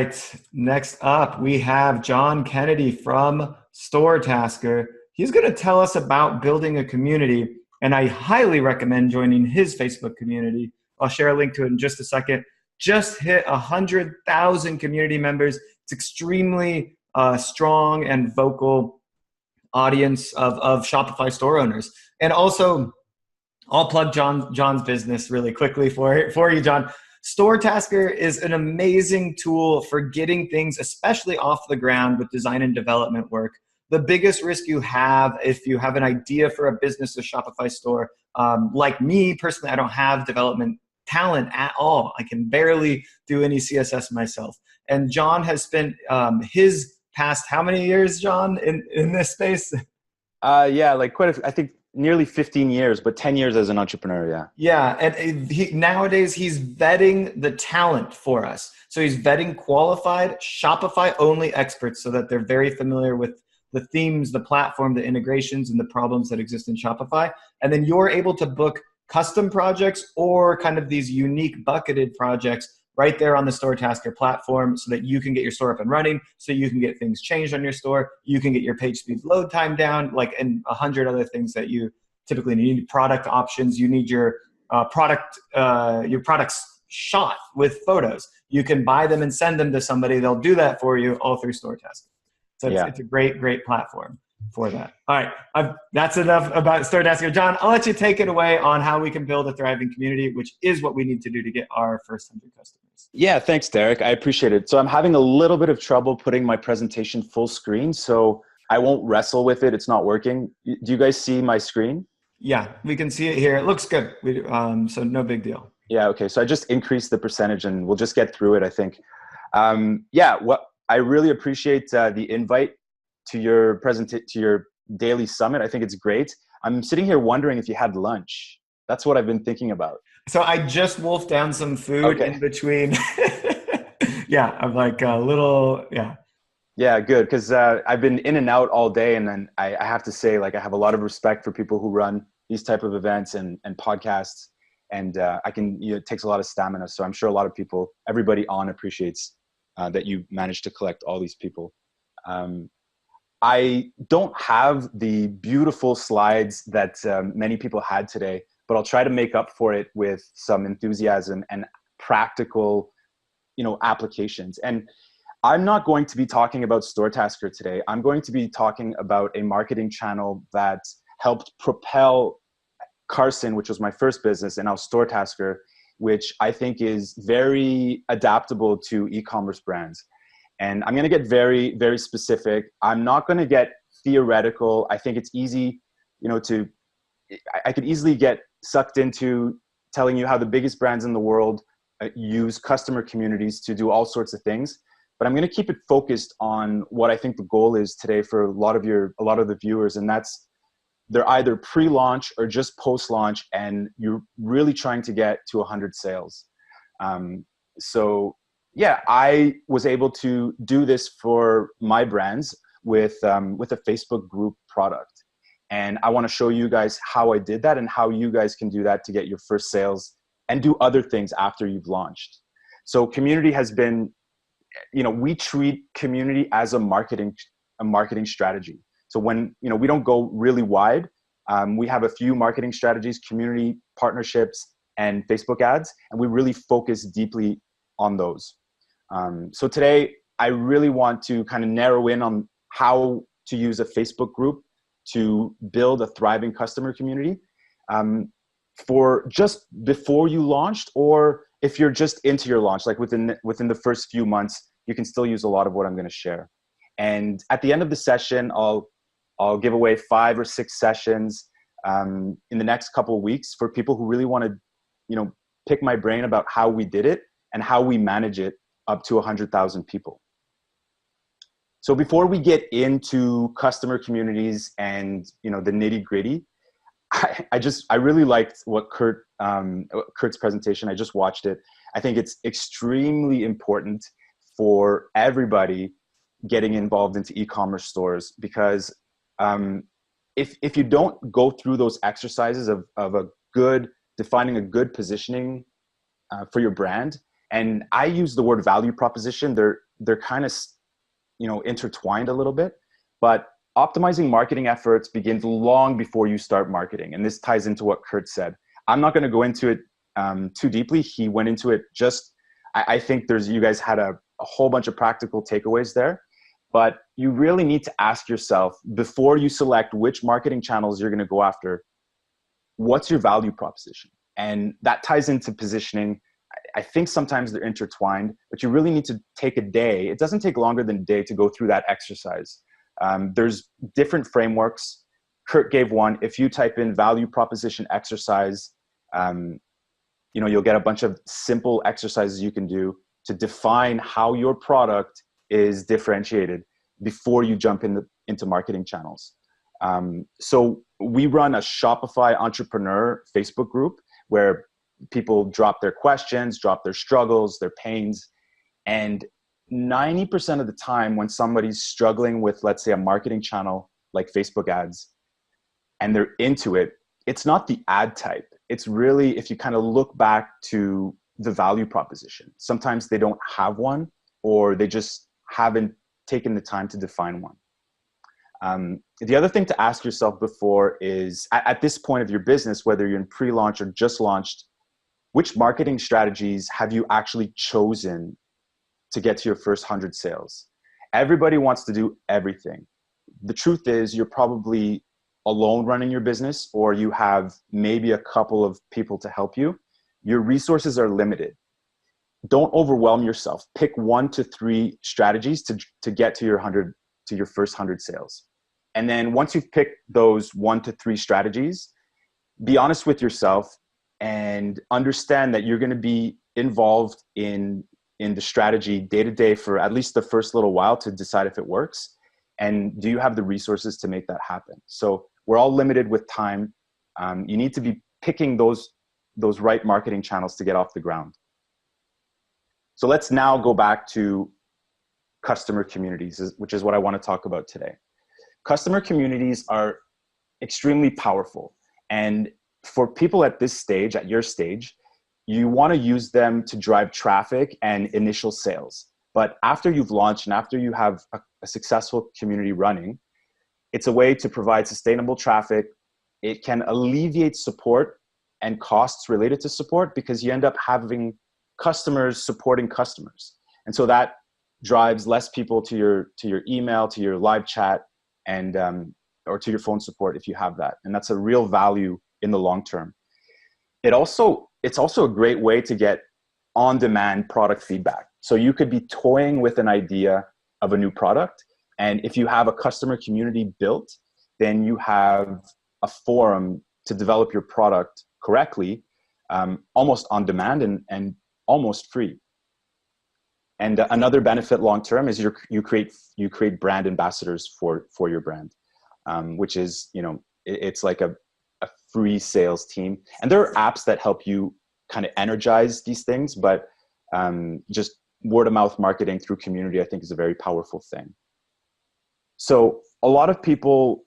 right. Next up, we have John Kennedy from StoreTasker. He's going to tell us about building a community, and I highly recommend joining his Facebook community. I'll share a link to it in just a second. Just hit 100,000 community members. It's extremely strong and vocal audience of Shopify store owners. And also, I'll plug John's business really quickly for you, John. StoreTasker is an amazing tool for getting things, especially off the ground with design and development work. The biggest risk you have if you have an idea for a business, a Shopify store, like me personally, I don't have development talent at all. I can barely do any CSS myself. And John has spent his past, how many years, John, in this space? Yeah, like I think nearly 15 years, but 10 years as an entrepreneur, yeah. Yeah, and nowadays he's vetting the talent for us. So he's vetting qualified Shopify-only experts so that they're very familiar with the themes, the platform, the integrations, and the problems that exist in Shopify. And then you're able to book custom projects or kind of these unique bucketed projects right there on the StoreTasker platform so that you can get your store up and running, so you can get things changed on your store, you can get your page speed load time down, and 100 other things that you typically need. You need product options, you need your products shot with photos. You can buy them and send them to somebody, they'll do that for you all through StoreTasker. So it's a great platform for that. All right, that's enough about StoreTasker. John, I'll let you take it away on how we can build a thriving community, which is what we need to do to get our first 100 customers. Yeah, thanks, Derek. I appreciate it. So I'm having a little bit of trouble putting my presentation full screen, so I won't wrestle with it. It's not working. Do you guys see my screen? Yeah, we can see it here. It looks good. So no big deal. Yeah, okay. So I just increased the percentage and we'll just get through it, I think. I really appreciate the invite to your daily summit. I think it's great. I'm sitting here wondering if you had lunch. That's what I've been thinking about. So I just wolfed down some food in between. Yeah, I'm like a little, yeah. Yeah, good. Because I've been in and out all day. And then I have to say, I have a lot of respect for people who run these type of events and podcasts. And it takes a lot of stamina. So I'm sure a lot of people, everybody on appreciates that you managed to collect all these people. I don't have the beautiful slides that many people had today, but I'll try to make up for it with some enthusiasm and practical, applications. And I'm not going to be talking about StoreTasker today. I'm going to be talking about a marketing channel that helped propel Carson, which was my first business, and now StoreTasker, which I think is very adaptable to e-commerce brands. And I'm going to get very, very specific. I'm not going to get theoretical. I think it's easy, I could easily get sucked into telling you how the biggest brands in the world use customer communities to do all sorts of things. But I'm going to keep it focused on what I think the goal is today for a lot of the viewers. And that's, they're either pre-launch or just post-launch, and you're really trying to get to 100 sales. I was able to do this for my brands with a Facebook group product. And I want to show you guys how I did that and how you guys can do that to get your first sales and do other things after you've launched. So community has been, we treat community as a marketing strategy. So when, we don't go really wide, we have a few marketing strategies, community partnerships and Facebook ads, and we really focus deeply on those. So today, I really want to kind of narrow in on how to use a Facebook group to build a thriving customer community for just before you launched, or if you're just into your launch, within the first few months, you can still use a lot of what I'm going to share. And at the end of the session, I'll give away 5 or 6 sessions in the next couple of weeks for people who really want to, pick my brain about how we did it and how we manage it up to 100,000 people. So before we get into customer communities and, the nitty gritty, I really liked what Kurt's presentation. I just watched it. I think it's extremely important for everybody getting involved into e-commerce stores, because if you don't go through those exercises of defining a good positioning for your brand And I use the word value proposition. They're kind of, intertwined a little bit, but optimizing marketing efforts begins long before you start marketing. And this ties into what Kurt said. I'm not going to go into it too deeply. He went into it I think you guys had a whole bunch of practical takeaways there, but you really need to ask yourself before you select which marketing channels you're going to go after, what's your value proposition? And that ties into positioning. I think sometimes they're intertwined, but you really need to take a day. It doesn't take longer than a day to go through that exercise. There's different frameworks. Kurt gave one. If you type in value proposition exercise, you'll get a bunch of simple exercises you can do to define how your product is differentiated before you jump into marketing channels. So we run a Shopify entrepreneur Facebook group where people drop their questions, drop their struggles, their pains. And 90% of the time when somebody's struggling with, let's say, a marketing channel like Facebook ads, and they're into it, it's not the ad type. It's really, if you kind of look back to the value proposition, sometimes they don't have one, or they just haven't taken the time to define one. The other thing to ask yourself before is, at this point of your business, whether you're in pre-launch or just launched, which marketing strategies have you actually chosen to get to your first 100 sales? Everybody wants to do everything. The truth is, you're probably alone running your business, or you have maybe a couple of people to help you. Your resources are limited. Don't overwhelm yourself. Pick 1 to 3 strategies to get to your first 100 sales. And then once you've picked those 1 to 3 strategies, be honest with yourself and understand that you're going to be involved in the strategy day to day for at least the first little while to decide if it works. And do you have the resources to make that happen? So we're all limited with time. You need to be picking those right marketing channels to get off the ground. So let's now go back to customer communities, which is what I want to talk about today. Customer communities are extremely powerful. And for people at this stage, at your stage, you want to use them to drive traffic and initial sales. But after you've launched and after you have a successful community running, it's a way to provide sustainable traffic. It can alleviate support and costs related to support, because you end up having customers supporting customers. And so that drives less people to your email, to your live chat, and or to your phone support if you have that. And that's a real value in the long term. It's also a great way to get on-demand product feedback. So you could be toying with an idea of a new product, and if you have a customer community built, then you have a forum to develop your product correctly, almost on demand and almost free. And another benefit long term is you create brand ambassadors for your brand, which is, it's like a free sales team. And there are apps that help you kind of energize these things, but just word of mouth marketing through community, I think, is a very powerful thing. So a lot of people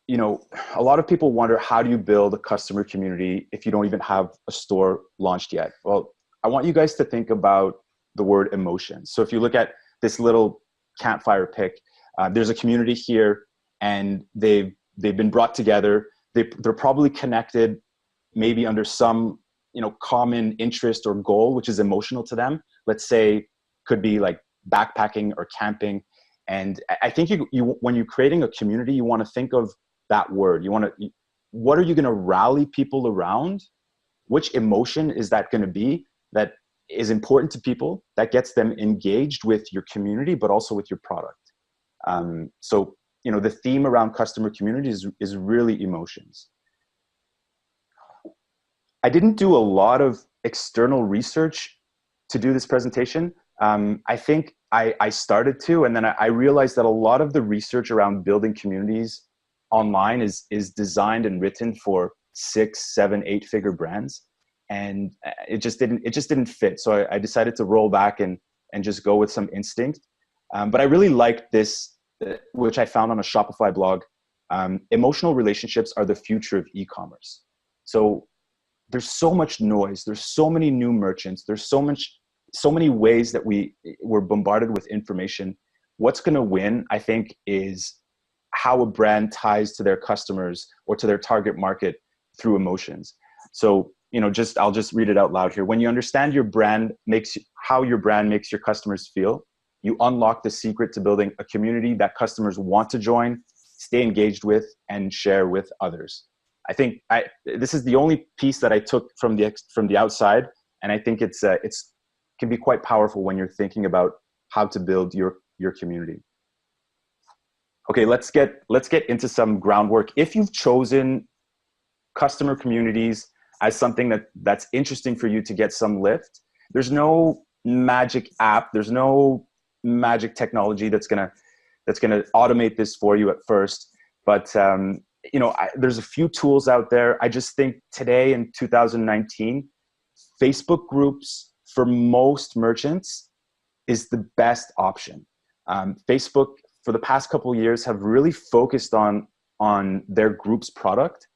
wonder, how do you build a customer community if you don't even have a store launched yet? Well, I want you guys to think about the word emotion. So if you look at this little campfire pic, there's a community here, and they've been brought together. They're probably connected, maybe under some common interest or goal, which is emotional to them. Let's say could be like backpacking or camping. And I think you when you're creating a community, you want to think of that word. What are you going to rally people around? Which emotion is that going to be that is important to people, that gets them engaged with your community, but also with your product? So the theme around customer communities is really emotions. I didn't do a lot of external research to do this presentation. I think I started to, and then I realized that a lot of the research around building communities online is designed and written for 6, 7, 8-figure brands. And it just didn't fit. So I decided to roll back and just go with some instinct. But I really liked this, which I found on a Shopify blog. Emotional relationships are the future of e-commerce. So there's so much noise. There's so many new merchants. There's so much so many ways that we're bombarded with information. What's going to win, I think, is how a brand ties to their customers or to their target market through emotions. So, I'll just read it out loud here. When you understand how your brand makes your customers feel, you unlock the secret to building a community that customers want to join, stay engaged with, and share with others. I think this is the only piece that I took from the outside, and I think it's can be quite powerful when you're thinking about how to build your community. Okay, let's get into some groundwork. If you've chosen customer communities as something that's interesting for you to get some lift, there's no magic app, there's no magic technology that's gonna automate this for you at first. But there's a few tools out there. I just think today in 2019, Facebook groups for most merchants is the best option. Facebook for the past couple of years have really focused on their groups product.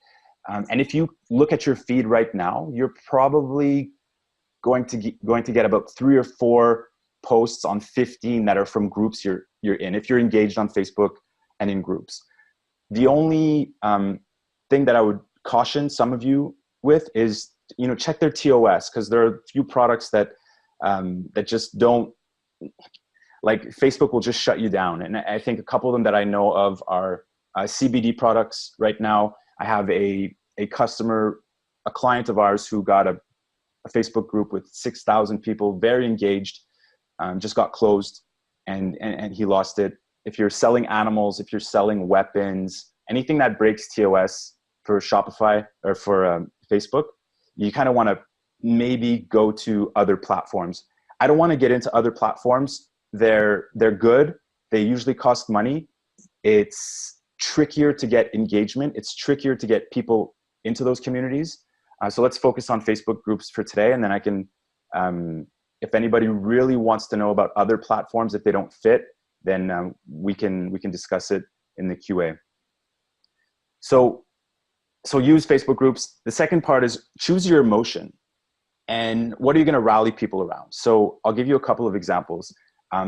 And if you look at your feed right now, you're probably going to get about 3 or 4 posts on 15 that are from groups you're in, if you're engaged on Facebook and in groups. The only thing that I would caution some of you with is, check their TOS, because there are a few products that just don't, like, Facebook will just shut you down. And I think a couple of them that I know of are CBD products right now. I have a client of ours who got a Facebook group with 6,000 people, very engaged, just got closed, and he lost it. If you're selling animals, if you're selling weapons, anything that breaks TOS for Shopify or for Facebook, you kind of want to maybe go to other platforms. I don't want to get into other platforms. They're good. They usually cost money. It's trickier to get engagement. It's trickier to get people into those communities. So let's focus on Facebook groups for today, and then I can, if anybody really wants to know about other platforms, if they don't fit, then we can discuss it in the QA. So use Facebook groups. The second part is choose your emotion, and what are you going to rally people around? So I'll give you a couple of examples.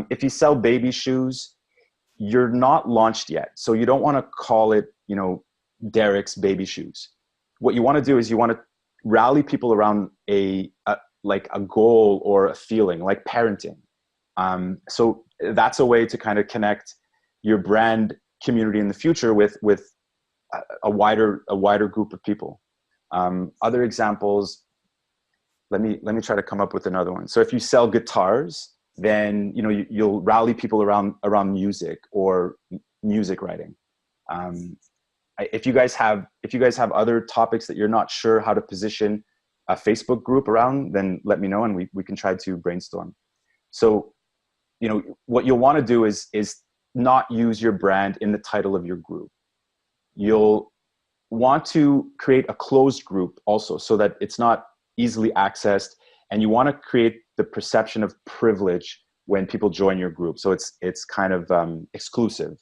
If you sell baby shoes, you're not launched yet, so you don't want to call it, Derek's baby shoes. What you want to do is you want to rally people around a goal or a feeling, like parenting. So that's a way to kind of connect your brand community in the future with a wider group of people. Other examples, let me try to come up with another one. So if you sell guitars, then you'll rally people around music or music writing. If you guys have other topics that you're not sure how to position a Facebook group around, then let me know, and we can try to brainstorm. So, what you'll want to do is not use your brand in the title of your group. You'll want to create a closed group also, so that it's not easily accessed, and you want to create the perception of privilege when people join your group. So it's kind of exclusive.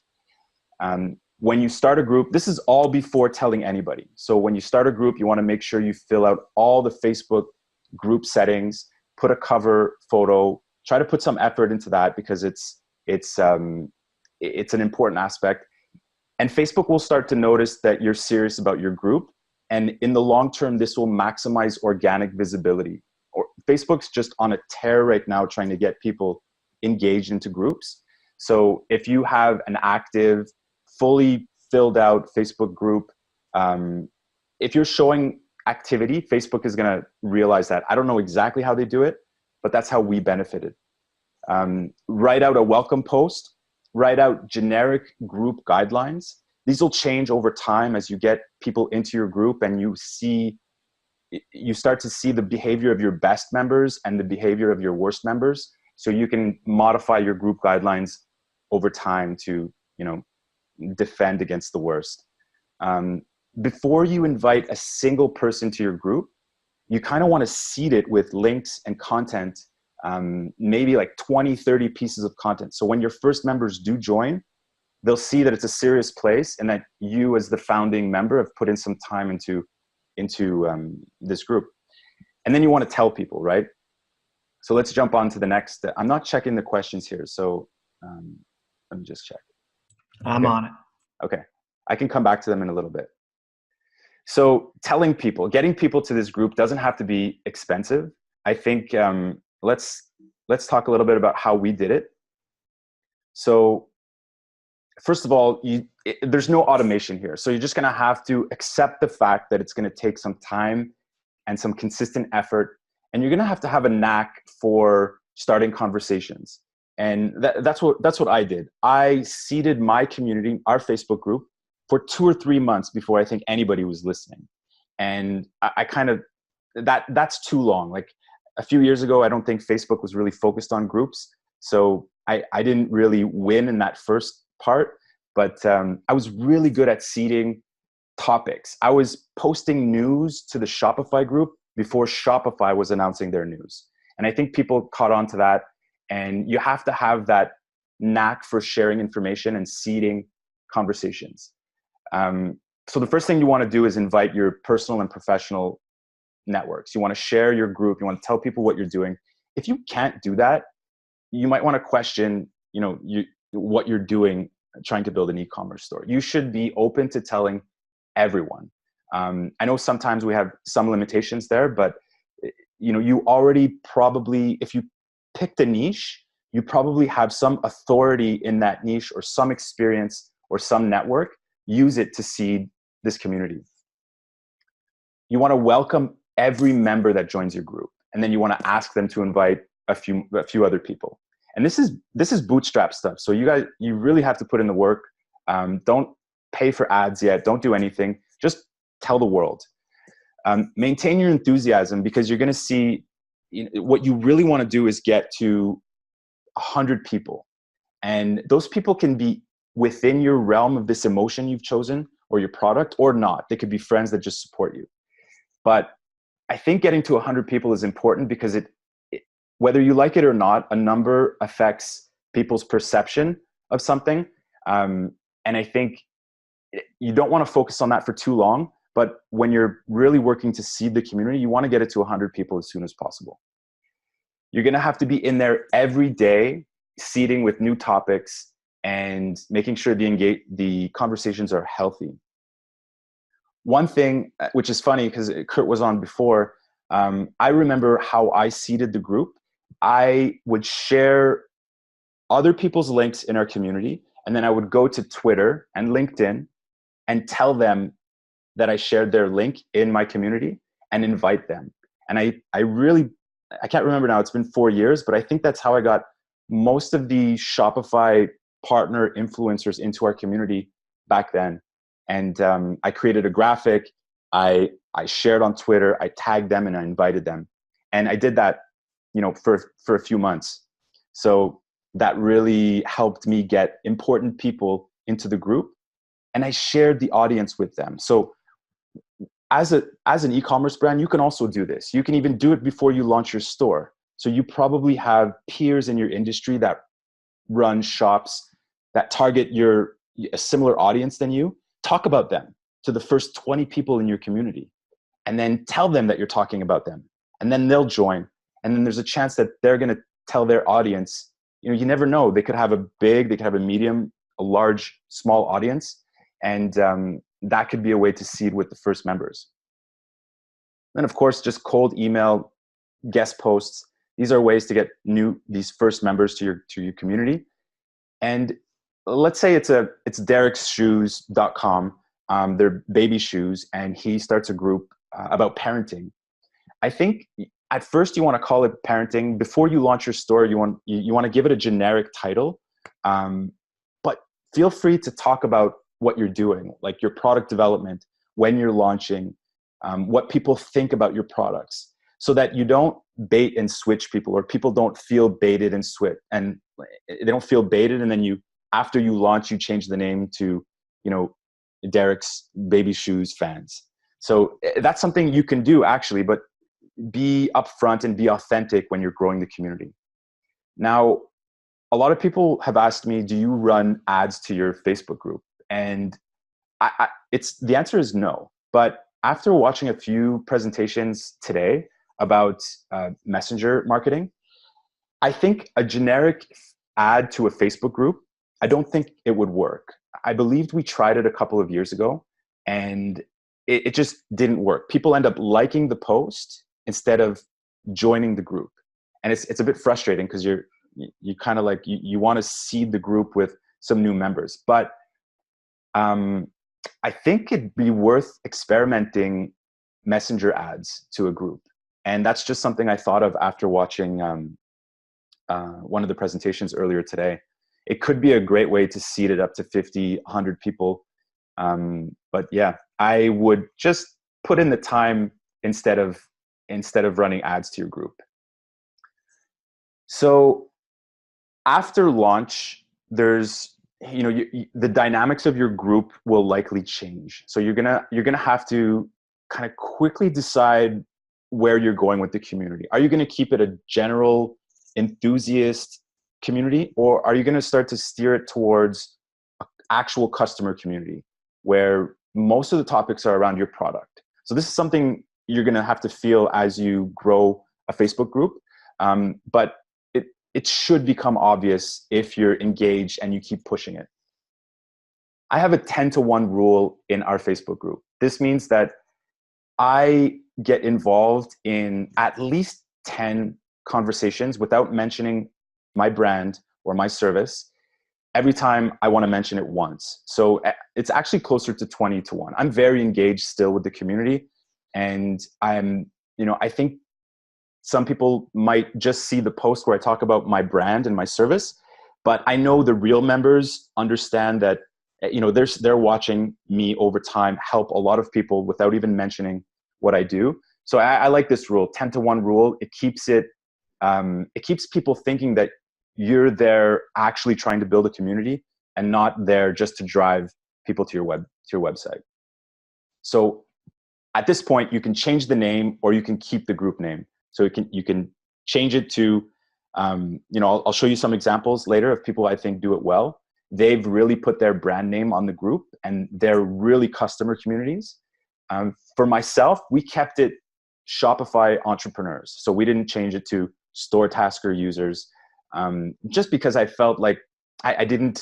When you start a group, this is all before telling anybody. So when you start a group, you want to make sure you fill out all the Facebook group settings, put a cover photo, try to put some effort into that, because it's an important aspect. And Facebook will start to notice that you're serious about your group. And in the long term, this will maximize organic visibility. Facebook's just on a tear right now trying to get people engaged into groups. So if you have an active, fully filled out Facebook group, if you're showing activity, Facebook is going to realize that. I don't know exactly how they do it, but that's how we benefited. Write out a welcome post, write out generic group guidelines. These will change over time as you get people into your group and you start to see the behavior of your best members and the behavior of your worst members. So you can modify your group guidelines over time to, defend against the worst. Before you invite a single person to your group, you kind of want to seed it with links and content, maybe like 20, 30 pieces of content. So when your first members do join, they'll see that it's a serious place and that you as the founding member have put in some time into this group. And then you want to tell people, right? So let's jump on to the next. I'm not checking the questions here. So let me just check. I'm on it. Okay. I can come back to them in a little bit. So telling people, getting people to this group doesn't have to be expensive. I think let's talk a little bit about how we did it. So first of all, there's no automation here. So you're just going to have to accept the fact that it's going to take some time and some consistent effort. And you're going to have a knack for starting conversations. And that's what I did. I seeded my community, our Facebook group, for 2 or 3 months before I think anybody was listening. And I kind of, that's too long. Like a few years ago, I don't think Facebook was really focused on groups. So I didn't really win in that first part, but I was really good at seeding topics. I was posting news to the Shopify group before Shopify was announcing their news. And I think people caught on to that. And you have to have that knack for sharing information and seeding conversations. So the first thing you want to do is invite your personal and professional networks. You want to share your group. You want to tell people what you're doing. If you can't do that, you might want to question, what you're doing trying to build an e-commerce store. You should be open to telling everyone. I know sometimes we have some limitations there, but you already probably, if you picked a niche, you probably have some authority in that niche or some experience or some network. Use it to seed this community. You want to welcome every member that joins your group, and then you want to ask them to invite a few other people. And this is bootstrap stuff. So you really have to put in the work. Don't pay for ads yet. Don't do anything. Just tell the world. Maintain your enthusiasm, because you're going to see what you really want to do is get to 100 people. And those people can be within your realm of this emotion you've chosen or your product, or not. They could be friends that just support you. But I think getting to 100 people is important, because whether you like it or not, a number affects people's perception of something. And I think you don't want to focus on that for too long. But when you're really working to seed the community, you want to get it to 100 people as soon as possible. You're going to have to be in there every day, seeding with new topics and making sure the conversations are healthy. One thing, which is funny because Kurt was on before, I remember how I seeded the group. I would share other people's links in our community, and then I would go to Twitter and LinkedIn and tell them that I shared their link in my community and invite them. And I can't remember now, it's been 4 years, but I think that's how I got most of the Shopify partner influencers into our community back then. And I created a graphic, I shared on Twitter, I tagged them, and I invited them. And I did that, for a few months. So that really helped me get important people into the group, and I shared the audience with them. So as an e-commerce brand, you can also do this. You can even do it before you launch your store. So you probably have peers in your industry that run shops that target a similar audience than you. Talk about them to the first 20 people in your community, and then tell them that you're talking about them, and then they'll join. And then there's a chance that they're going to tell their audience. You never know. They could have a big, they could have a medium, a large, small audience. And that could be a way to seed with the first members. Then, of course, just cold email, guest posts. These are ways to get these first members to your community. And let's say it's Derek'sShoes.com. They're baby shoes, and he starts a group about parenting. I think at first you want to call it parenting. Before you launch your store, you want to give it a generic title. But feel free to talk about what you're doing, like your product development, when you're launching, what people think about your products, so that you don't bait and switch people, or people don't feel baited and switch, and they don't feel baited. And then after you launch, you change the name to, Derek's Baby Shoes Fans. So that's something you can do actually, but be upfront and be authentic when you're growing the community. Now, a lot of people have asked me, do you run ads to your Facebook group? And the answer is no. But after watching a few presentations today about messenger marketing, I think a generic ad to a Facebook group, I don't think it would work. I believed we tried it a couple of years ago, and it just didn't work. People end up liking the post instead of joining the group. And it's a bit frustrating because you kind of like, you want to seed the group with some new members. But I think it'd be worth experimenting messenger ads to a group. And that's just something I thought of after watching one of the presentations earlier today. It could be a great way to seed it up to 50, 100 people. But yeah, I would just put in the time instead of running ads to your group. So after launch, there's, the dynamics of your group will likely change. So you're gonna have to kind of quickly decide where you're going with the community. Are you going to keep it a general enthusiast community, or are you going to start to steer it towards an actual customer community where most of the topics are around your product? So this is something you're going to have to feel as you grow a Facebook group. But it should become obvious if you're engaged and you keep pushing it. I have a 10-to-1 rule in our Facebook group. This means that I get involved in at least 10 conversations without mentioning my brand or my service every time I want to mention it once. So it's actually closer to 20-to-1. I'm very engaged still with the community, and I think some people might just see the post where I talk about my brand and my service, but I know the real members understand that, they're watching me over time help a lot of people without even mentioning what I do. So I like this rule, 10-to-1 rule. It keeps people thinking that you're there actually trying to build a community and not there just to drive people to your website. So at this point, you can change the name or you can keep the group name. So you can change it to, I'll show you some examples later of people I think do it well. They've really put their brand name on the group, and they're really customer communities. For myself, we kept it Shopify entrepreneurs. So we didn't change it to Store Tasker users, just because I felt like I don't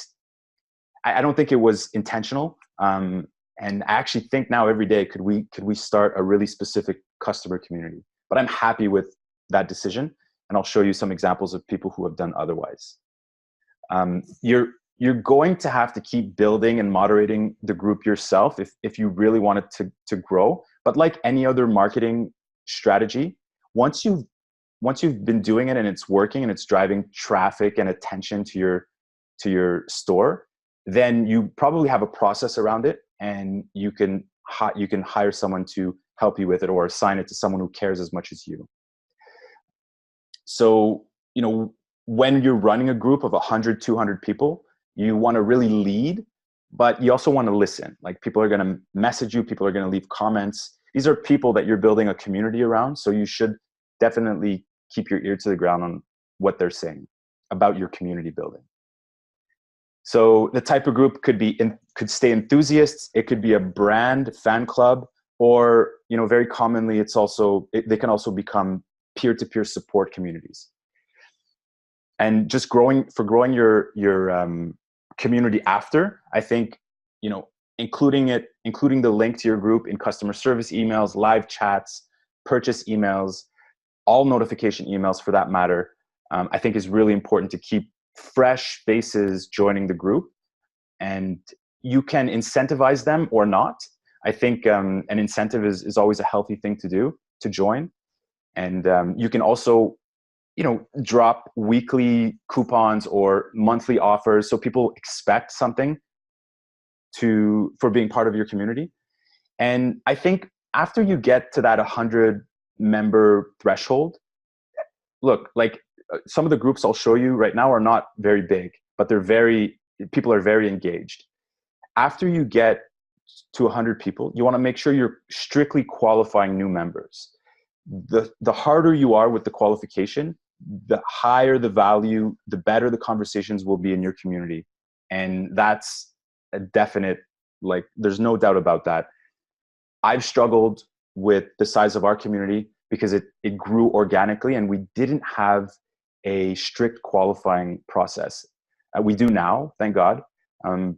think it was intentional. And I actually think now every day, could we start a really specific customer community? But I'm happy with that decision, and I'll show you some examples of people who have done otherwise. You're going to have to keep building and moderating the group yourself if you really want it to grow. But like any other marketing strategy, once you've been doing it and it's working and it's driving traffic and attention to your store, then you probably have a process around it, and you can hire someone to help you with it or assign it to someone who cares as much as you. So, when you're running a group of 100, 200 people, you want to really lead, but you also want to listen. Like, people are going to message you, people are going to leave comments. These are people that you're building a community around. So you should definitely keep your ear to the ground on what they're saying about your community building. So the type of group could stay enthusiasts. It could be a brand fan club, or, very commonly they can also become peer-to-peer support communities. And just growing your community after, I think, including the link to your group in customer service emails, live chats, purchase emails, all notification emails for that matter, I think is really important to keep fresh faces joining the group. And you can incentivize them or not. I think an incentive is always a healthy thing to do, to join. And you can also, drop weekly coupons or monthly offers, so people expect something for being part of your community. And I think after you get to that 100 member threshold, look, like some of the groups I'll show you right now are not very big, but people are very engaged. After you get to 100 people, you want to make sure you're strictly qualifying new members. The harder you are with the qualification, the higher the value, the better the conversations will be in your community. And that's a definite, there's no doubt about that. I've struggled with the size of our community because it grew organically, and we didn't have a strict qualifying process. We do now, thank God,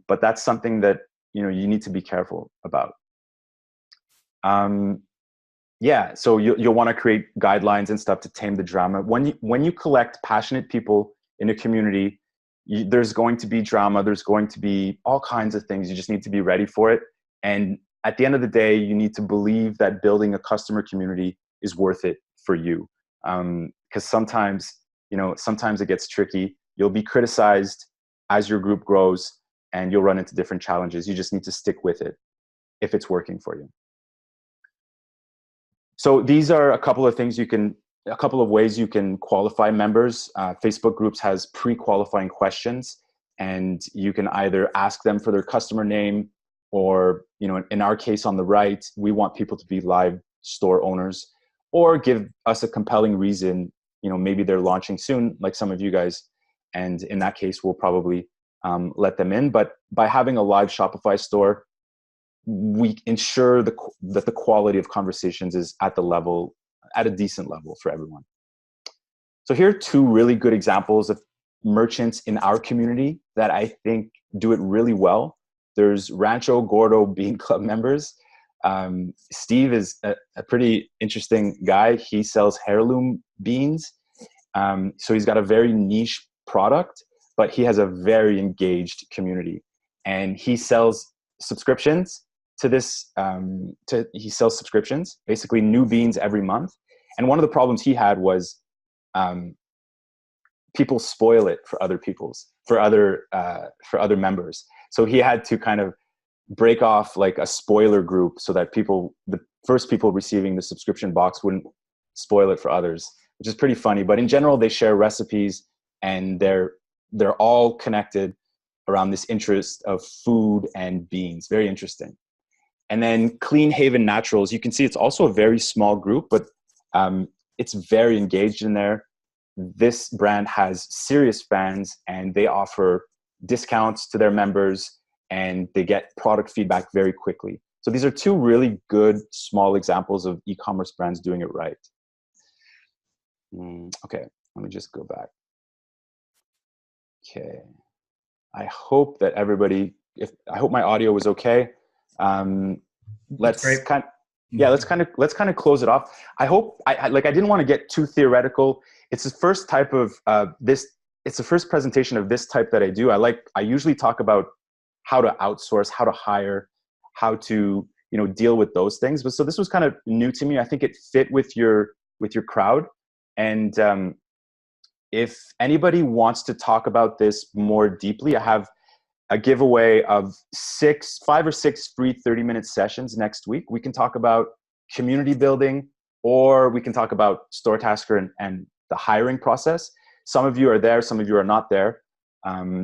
but that's something that you need to be careful about. Yeah, so you'll want to create guidelines and stuff to tame the drama. When you collect passionate people in a community, there's going to be drama. There's going to be all kinds of things. You just need to be ready for it. And at the end of the day, you need to believe that building a customer community is worth it for you. Because sometimes it gets tricky. You'll be criticized as your group grows, and you'll run into different challenges. You just need to stick with it if it's working for you. So these are a couple of ways you can qualify members. Facebook Groups has pre-qualifying questions, and you can either ask them for their customer name, or in our case on the right, we want people to be live store owners, or give us a compelling reason. Maybe they're launching soon, like some of you guys, and in that case, we'll probably let them in. But by having a live Shopify store, we ensure that the quality of conversations is at a decent level for everyone. So here are two really good examples of merchants in our community that I think do it really well. There's Rancho Gordo Bean Club members. Steve is a pretty interesting guy. He sells heirloom beans. So he's got a very niche product, but he has a very engaged community. And he sells subscriptions to this. He sells subscriptions, basically new beans every month. And one of the problems he had was people spoil it for other members. So he had to kind of break off like a spoiler group so that the first people receiving the subscription box wouldn't spoil it for others, which is pretty funny. But in general, they share recipes, and they're all connected around this interest of food and beans. Very interesting. And then Clean Haven Naturals, you can see it's also a very small group, but it's very engaged in there. This brand has serious fans, and they offer discounts to their members, and they get product feedback very quickly. So these are two really good small examples of e-commerce brands doing it right. Okay, let me just go back. Okay, I hope that I hope my audio was okay. Let's kind of close it off. I hope I didn't want to get too theoretical. It's the first type of it's the first presentation of this type that I do. I usually talk about how to outsource, how to hire, how to deal with those things. But so this was kind of new to me. I think it fit with your crowd. And if anybody wants to talk about this more deeply, I have a giveaway of 5 or 6 free 30-minute sessions next week. We can talk about community building, or we can talk about StoreTasker and the hiring process. Some of you are there, some of you are not there.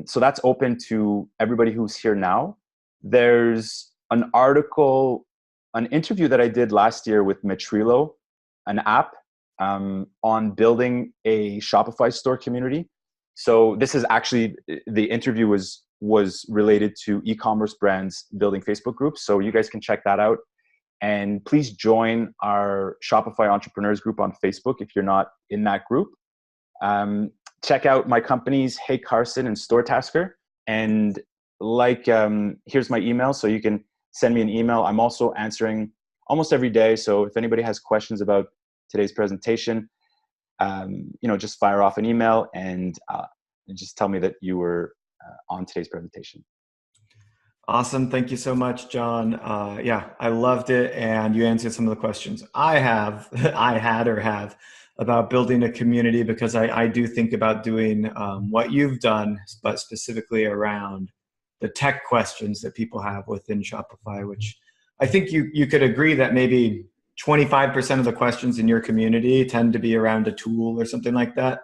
So that's open to everybody who's here now. There's an interview that I did last year with Metrilo, an app on building a Shopify store community. So this is actually, the interview was related to e-commerce brands building Facebook groups. So you guys can check that out. And please join our Shopify Entrepreneurs group on Facebook if you're not in that group. Check out my companies, Hey Carson and StoreTasker. And here's my email, so you can send me an email. I'm also answering almost every day. So if anybody has questions about today's presentation, just fire off an email and just tell me that you were on today's presentation. Awesome. Thank you so much, John. I loved it. And you answered some of the questions I had about building a community, because I do think about doing what you've done, but specifically around the tech questions that people have within Shopify, which I think you could agree that maybe 25% of the questions in your community tend to be around a tool or something like that.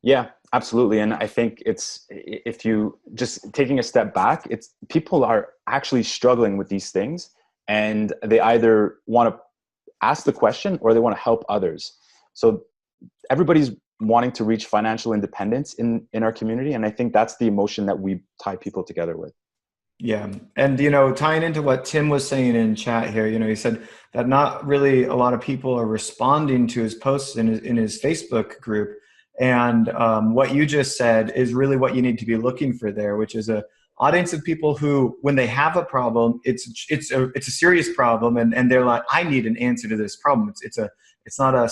Yeah, absolutely. And I think if you just taking a step back, people are actually struggling with these things, and they either want to ask the question or they want to help others. So everybody's wanting to reach financial independence in our community. And I think that's the emotion that we tie people together with. Yeah. And, tying into what Tim was saying in chat here, he said that not really a lot of people are responding to his posts in his Facebook group. And what you just said is really what you need to be looking for there, which is a audience of people who, when they have a problem, it's a serious problem, and they're like, I need an answer to this problem. It's not a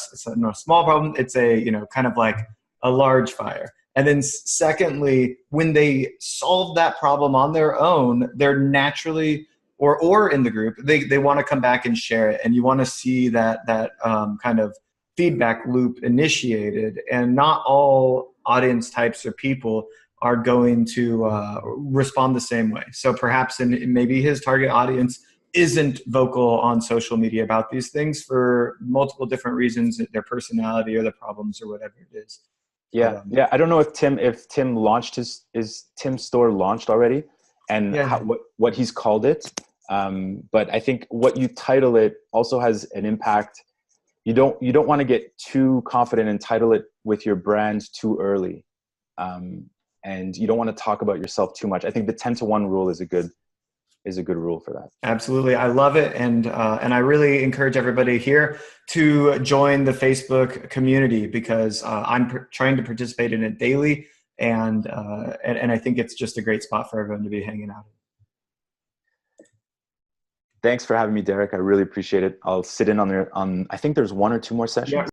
small problem. It's a, you know, kind of like a large fire. And then secondly, when they solve that problem on their own, they're naturally, or in the group, they want to come back and share it. And you want to see that kind of feedback loop initiated. And not all audience types or people are going to respond the same way. So perhaps maybe his target audience isn't vocal on social media about these things for multiple different reasons, their personality or the problems or whatever it is. Yeah, yeah. I don't know if Tim launched is Tim's store launched already, and what he's called it. But I think what you title it also has an impact. You don't want to get too confident and title it with your brand too early, and you don't want to talk about yourself too much. I think the 10-to-1 rule is a good rule for that. Absolutely. I love it. And I really encourage everybody here to join the Facebook community, because I'm trying to participate in it daily. And I think it's just a great spot for everyone to be hanging out. Thanks for having me, Derek. I really appreciate it. I'll sit in on I think there's 1 or 2 more sessions. Yeah.